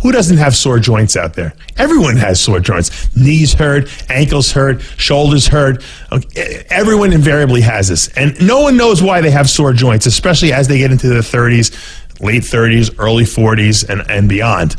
Who doesn't have sore joints out there? Everyone has sore joints. Knees hurt, ankles hurt, shoulders hurt. Everyone invariably has this. And no one knows why they have sore joints, especially as they get into their 30s, late 30s, early 40s, and beyond.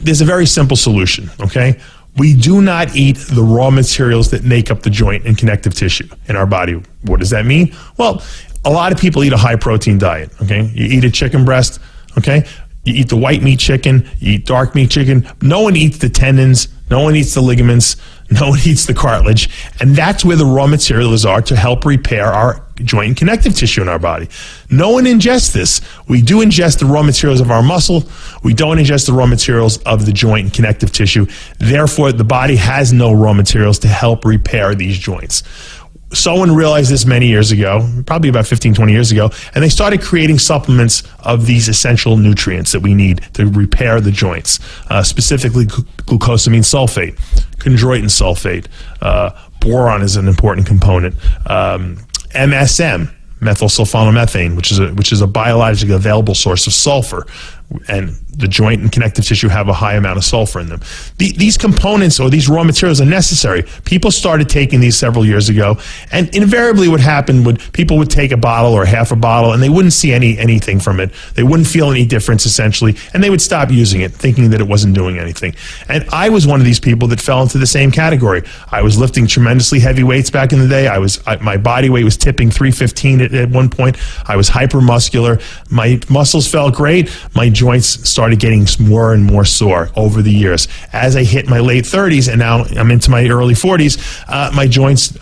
There's a very simple solution, okay? We do not eat the raw materials that make up the joint and connective tissue in our body. What does that mean? Well, a lot of people eat a high-protein diet, okay? You eat a chicken breast, okay? You eat the white meat chicken, you eat dark meat chicken. No one eats the tendons, no one eats the ligaments, no one eats the cartilage, and that's where the raw materials are to help repair our joint and connective tissue in our body. No one ingests this. We do ingest the raw materials of our muscle. We don't ingest the raw materials of the joint and connective tissue. Therefore, the body has no raw materials to help repair these joints. Someone realized this many years ago, probably about 15, 20 years ago, and they started creating supplements of these essential nutrients that we need to repair the joints, specifically glucosamine sulfate, chondroitin sulfate, boron is an important component, MSM, methylsulfonomethane, which is a biologically available source of sulfur, and the joint and connective tissue have a high amount of sulfur in them. These components or these raw materials are necessary. People started taking these several years ago, and invariably what happened would people would take a bottle or half a bottle and they wouldn't see anything from it. They wouldn't feel any difference essentially, and they would stop using it thinking that it wasn't doing anything. And I was one of these people that fell into the same category. I was lifting tremendously heavy weights back in the day. My body weight was tipping 315 at one point. I was hypermuscular. My muscles felt great. My joints started getting more and more sore over the years. As I hit my late 30s and now I'm into my early 40s, my joints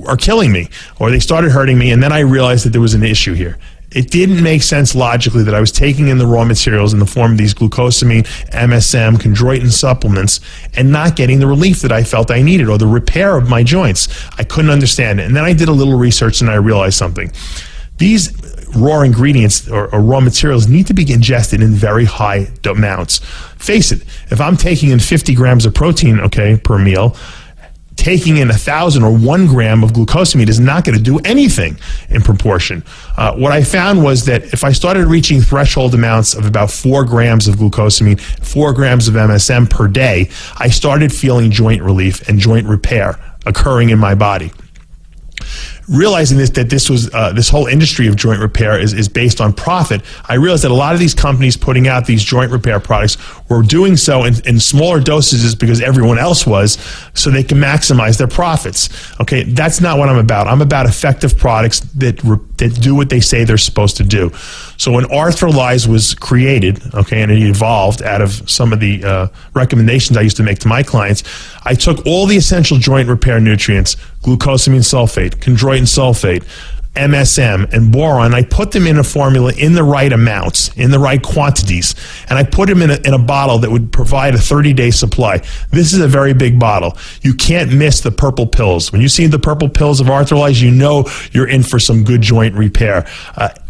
are killing me, or they started hurting me, and then I realized that there was an issue here. It didn't make sense logically that I was taking in the raw materials in the form of these glucosamine, MSM, chondroitin supplements and not getting the relief that I felt I needed or the repair of my joints. I couldn't understand it. And then I did a little research and I realized something. These raw ingredients or raw materials need to be ingested in very high amounts. Face it, if I'm taking in 50 grams of protein, okay, per meal, taking in 1,000 or 1 gram of glucosamine is not going to do anything in proportion. What I found was that if I started reaching threshold amounts of about 4 grams of glucosamine, 4 grams of MSM per day, I started feeling joint relief and joint repair occurring in my body. Realizing that this whole industry of joint repair is based on profit, I realized that a lot of these companies putting out these joint repair products were doing so in smaller dosages because everyone else was, so they can maximize their profits. Okay, that's not what I'm about. I'm about effective products that do what they say they're supposed to do. So when Arthrolyze was created, okay, and it evolved out of some of the recommendations I used to make to my clients, I took all the essential joint repair nutrients, glucosamine sulfate, chondroitin sulfate, MSM, and boron. I put them in a formula in the right amounts, in the right quantities, and I put them in a bottle that would provide a 30-day supply. This is a very big bottle. You can't miss the purple pills. When you see the purple pills of Arthrolyze, you know you're in for some good joint repair.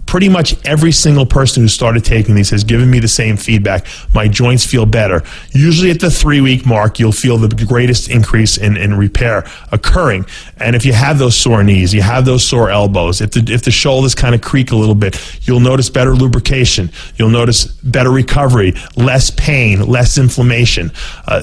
Pretty much every single person who started taking these has given me the same feedback. My joints feel better. Usually at the 3-week mark, you'll feel the greatest increase in repair occurring. And if you have those sore knees, you have those sore elbows, if the shoulders kind of creak a little bit, you'll notice better lubrication. You'll notice better recovery, less pain, less inflammation.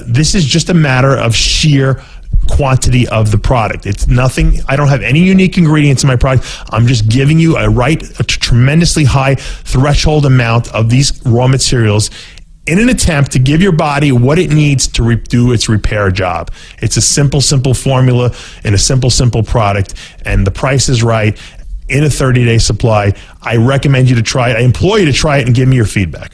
This is just a matter of sheer quantity of the product. It's nothing. I don't have any unique ingredients in my product. I'm just giving you a tremendously high threshold amount of these raw materials in an attempt to give your body what it needs to do its repair job. It's a simple formula in a simple product, and the price is right in a 30-day supply. I recommend you to try it. I implore you to try it and give me your feedback.